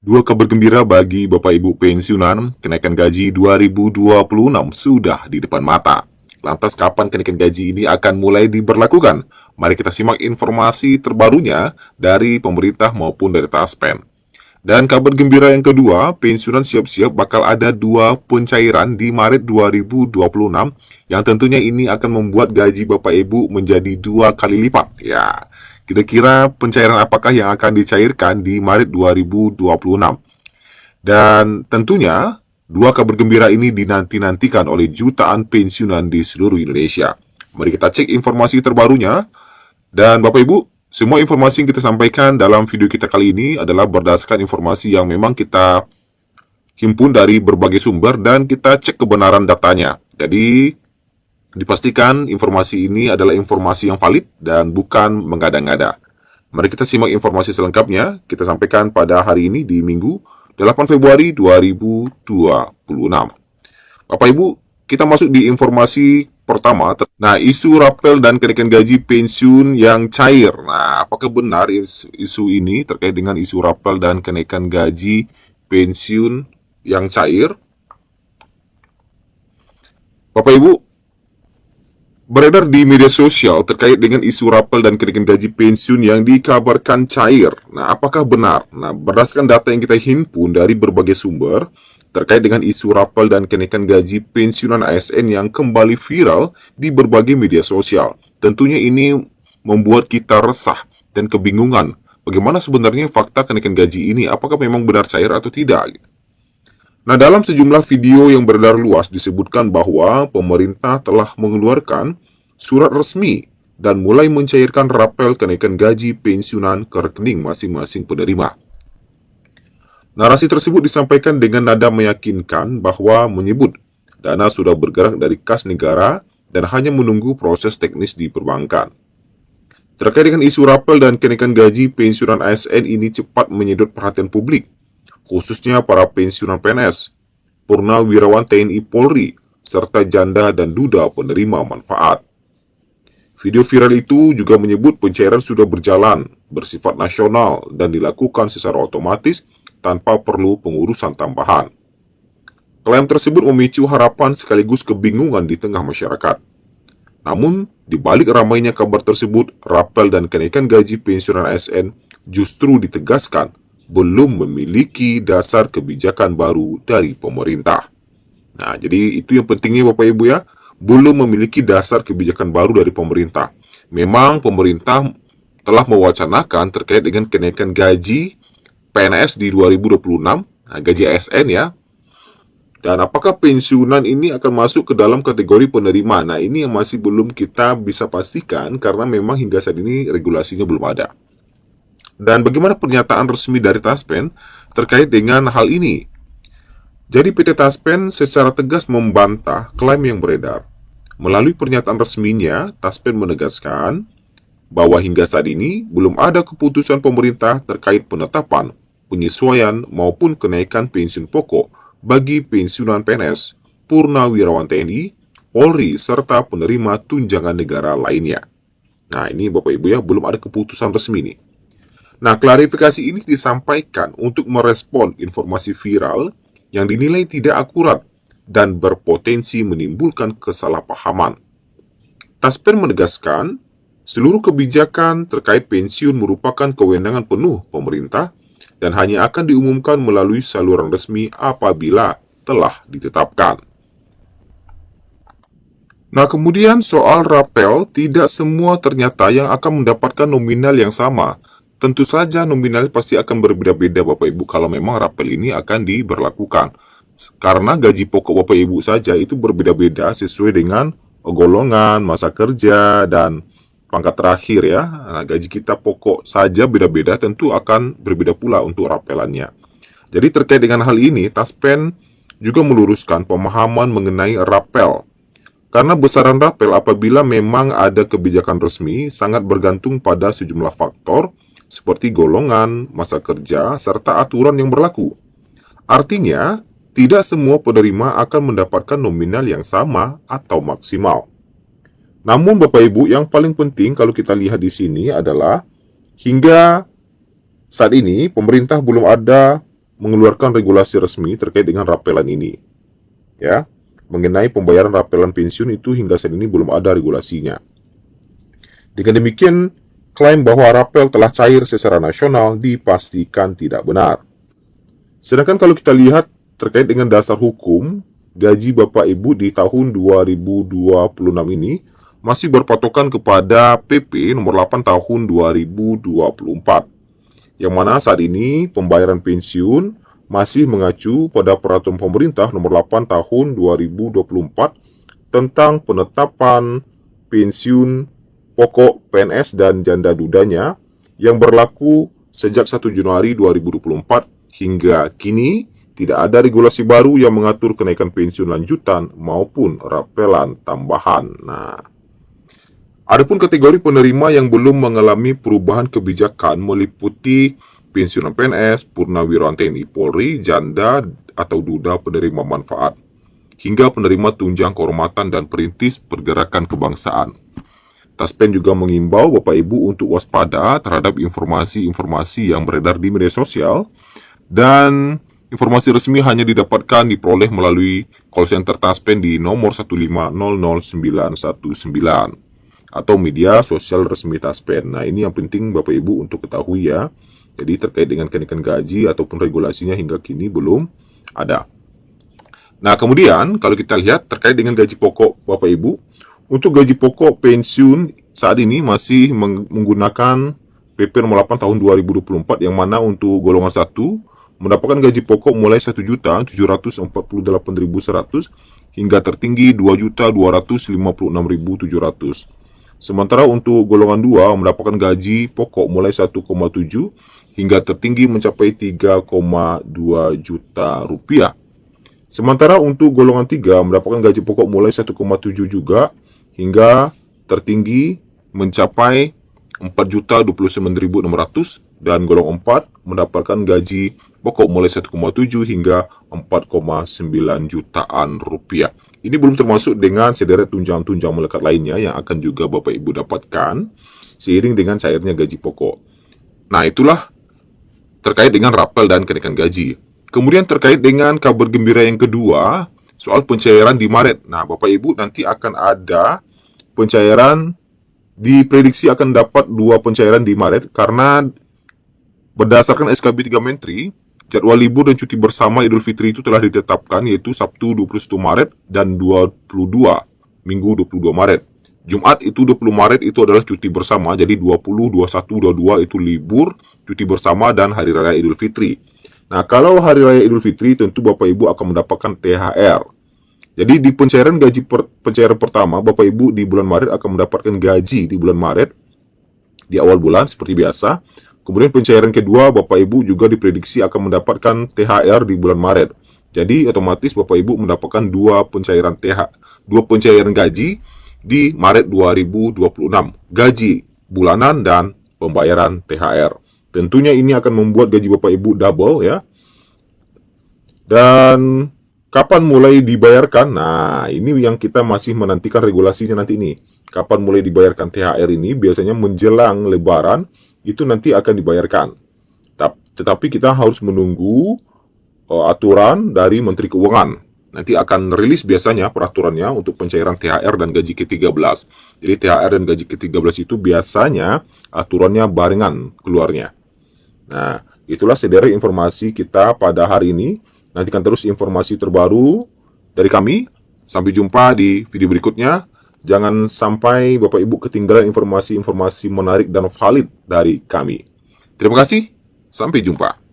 Dua kabar gembira bagi Bapak Ibu pensiunan, kenaikan gaji 2026 sudah di depan mata. Lantas kapan kenaikan gaji ini akan mulai diberlakukan? Mari kita simak informasi terbarunya dari pemerintah maupun dari Taspen. Dan kabar gembira yang kedua, pensiunan siap-siap bakal ada dua pencairan di Maret 2026 yang tentunya ini akan membuat gaji Bapak Ibu menjadi 2 kali lipat. Ya, kira-kira pencairan apakah yang akan dicairkan di Maret 2026? Dan tentunya, dua kabar gembira ini dinanti-nantikan oleh jutaan pensiunan di seluruh Indonesia. Mari kita cek informasi terbarunya. Dan Bapak Ibu, semua informasi yang kita sampaikan dalam video kita kali ini adalah berdasarkan informasi yang memang kita himpun dari berbagai sumber dan kita cek kebenaran datanya. Jadi, dipastikan informasi ini adalah informasi yang valid dan bukan mengada-ngada. Mari kita simak informasi selengkapnya. Kita sampaikan pada hari ini di Minggu 8 Februari 2026. Bapak Ibu, kita masuk di informasi pertama. Nah, isu rapel dan kenaikan gaji pensiun yang cair. Nah, apakah benar isu ini terkait dengan isu rapel dan kenaikan gaji pensiun yang cair? Bapak Ibu, beredar di media sosial terkait dengan isu rapel dan kenaikan gaji pensiun yang dikabarkan cair. Nah, apakah benar? Nah, berdasarkan data yang kita himpun dari berbagai sumber terkait dengan isu rapel dan kenaikan gaji pensiunan ASN yang kembali viral di berbagai media sosial. Tentunya ini membuat kita resah dan kebingungan. Bagaimana sebenarnya fakta kenaikan gaji ini? Apakah memang benar cair atau tidak? Nah, dalam sejumlah video yang beredar luas disebutkan bahwa pemerintah telah mengeluarkan surat resmi dan mulai mencairkan rapel kenaikan gaji pensiunan ke rekening masing-masing penerima. Narasi tersebut disampaikan dengan nada meyakinkan bahwa menyebut dana sudah bergerak dari kas negara dan hanya menunggu proses teknis di perbankan. Terkait dengan isu rapel dan kenaikan gaji pensiunan ASN ini cepat menyedot perhatian publik, khususnya para pensiunan PNS, purnawirawan TNI Polri, serta janda dan duda penerima manfaat. Video viral itu juga menyebut pencairan sudah berjalan, bersifat nasional, dan dilakukan secara otomatis tanpa perlu pengurusan tambahan. Klaim tersebut memicu harapan sekaligus kebingungan di tengah masyarakat. Namun, di balik ramainya kabar tersebut, rapel dan kenaikan gaji pensiunan ASN justru ditegaskan belum memiliki dasar kebijakan baru dari pemerintah. Nah, jadi itu yang pentingnya Bapak Ibu ya, belum memiliki dasar kebijakan baru dari pemerintah. Memang pemerintah telah mewacanakan terkait dengan kenaikan gaji PNS di 2026, nah, gaji ASN ya. Dan apakah pensiunan ini akan masuk ke dalam kategori penerima? Nah, ini yang masih belum kita bisa pastikan karena memang hingga saat ini regulasinya belum ada. Dan bagaimana pernyataan resmi dari Taspen terkait dengan hal ini? Jadi PT Taspen secara tegas membantah klaim yang beredar. Melalui pernyataan resminya, Taspen menegaskan bahwa hingga saat ini belum ada keputusan pemerintah terkait penetapan, penyesuaian maupun kenaikan pensiun pokok bagi pensiunan PNS, purnawirawan TNI, Polri, serta penerima tunjangan negara lainnya. Nah, ini Bapak Ibu ya, belum ada keputusan resmi nih. Nah, klarifikasi ini disampaikan untuk merespon informasi viral yang dinilai tidak akurat dan berpotensi menimbulkan kesalahpahaman. Taspen menegaskan, seluruh kebijakan terkait pensiun merupakan kewenangan penuh pemerintah dan hanya akan diumumkan melalui saluran resmi apabila telah ditetapkan. Nah, kemudian soal rapel, tidak semua ternyata yang akan mendapatkan nominal yang sama. Tentu saja nominalnya pasti akan berbeda-beda Bapak Ibu kalau memang rapel ini akan diberlakukan. Karena gaji pokok Bapak Ibu saja itu berbeda-beda sesuai dengan golongan, masa kerja, dan pangkat terakhir ya. Nah, gaji kita pokok saja beda-beda, tentu akan berbeda pula untuk rapelannya. Jadi terkait dengan hal ini, Taspen juga meluruskan pemahaman mengenai rapel. Karena besaran rapel apabila memang ada kebijakan resmi sangat bergantung pada sejumlah faktor, seperti golongan, masa kerja, serta aturan yang berlaku. Artinya, tidak semua penerima akan mendapatkan nominal yang sama atau maksimal. Namun Bapak Ibu, yang paling penting kalau kita lihat di sini adalah hingga saat ini pemerintah belum ada mengeluarkan regulasi resmi terkait dengan rapelan ini. Ya, mengenai pembayaran rapelan pensiun itu hingga saat ini belum ada regulasinya. Dengan demikian, klaim bahwa rapel telah cair secara nasional dipastikan tidak benar. Sedangkan kalau kita lihat terkait dengan dasar hukum, gaji Bapak Ibu di tahun 2026 ini masih berpatokan kepada PP nomor 8 tahun 2024. Yang mana saat ini pembayaran pensiun masih mengacu pada peraturan pemerintah nomor 8 tahun 2024 tentang penetapan pensiun pokok PNS dan janda dudanya yang berlaku sejak 1 Januari 2024 hingga kini. Tidak ada regulasi baru yang mengatur kenaikan pensiun lanjutan maupun rapelan tambahan. Nah, adapun kategori penerima yang belum mengalami perubahan kebijakan meliputi pensiunan PNS, purnawirawan TNI Polri, janda atau duda penerima manfaat, hingga penerima tunjang kehormatan dan perintis pergerakan kebangsaan. Taspen juga mengimbau Bapak Ibu untuk waspada terhadap informasi-informasi yang beredar di media sosial, dan informasi resmi hanya didapatkan diperoleh melalui call center Taspen di nomor 1500919 atau media sosial resmi Taspen. Nah, ini yang penting Bapak Ibu untuk ketahui ya. Jadi terkait dengan kenaikan gaji ataupun regulasinya hingga kini belum ada. Nah, kemudian kalau kita lihat terkait dengan gaji pokok Bapak Ibu, untuk gaji pokok pensiun saat ini masih menggunakan PP nomor 8 tahun 2024 yang mana untuk golongan 1 mendapatkan gaji pokok mulai 1.748.100 hingga tertinggi 2.256.700. Sementara untuk golongan 2 mendapatkan gaji pokok mulai 1,7 hingga tertinggi mencapai 3,2 juta rupiah. Sementara untuk golongan 3 mendapatkan gaji pokok mulai 1,7 juga hingga tertinggi mencapai 4.029.600, dan golongan 4 mendapatkan gaji pokok mulai 1,7 hingga 4,9 jutaan rupiah. Ini belum termasuk dengan sederet tunjangan-tunjangan melekat lainnya yang akan juga Bapak Ibu dapatkan seiring dengan cairnya gaji pokok. Nah, itulah terkait dengan rapel dan kenaikan gaji. Kemudian terkait dengan kabar gembira yang kedua, soal pencairan di Maret. Nah, Bapak Ibu nanti akan ada pencairan, diprediksi akan dapat 2 pencairan di Maret karena berdasarkan SKB 3 Menteri, jadwal libur dan cuti bersama Idul Fitri itu telah ditetapkan, yaitu Sabtu 21 Maret dan 22 Minggu 22 Maret. Jumat itu 20 Maret itu adalah cuti bersama, jadi 20, 21, 22 itu libur, cuti bersama dan Hari Raya Idul Fitri. Nah, kalau Hari Raya Idul Fitri tentu Bapak Ibu akan mendapatkan THR. Jadi di pencairan gaji pencairan pertama, Bapak Ibu di bulan Maret akan mendapatkan gaji di bulan Maret di awal bulan seperti biasa. Kemudian pencairan kedua, Bapak Ibu juga diprediksi akan mendapatkan THR di bulan Maret. Jadi otomatis Bapak Ibu mendapatkan 2 pencairan gaji di Maret 2026. Gaji bulanan dan pembayaran THR. Tentunya ini akan membuat gaji Bapak Ibu double ya. Dan kapan mulai dibayarkan? Nah, ini yang kita masih menantikan regulasinya nanti ini. Kapan mulai dibayarkan THR ini? Biasanya menjelang Lebaran itu nanti akan dibayarkan. Tetapi kita harus menunggu aturan dari Menteri Keuangan. Nanti akan rilis biasanya peraturannya untuk pencairan THR dan gaji ke-13. Jadi THR dan gaji ke-13 itu biasanya aturannya barengan keluarnya. Nah, itulah sederet informasi kita pada hari ini. Nantikan terus informasi terbaru dari kami. Sampai jumpa di video berikutnya. Jangan sampai Bapak Ibu ketinggalan informasi-informasi menarik dan valid dari kami. Terima kasih. Sampai jumpa.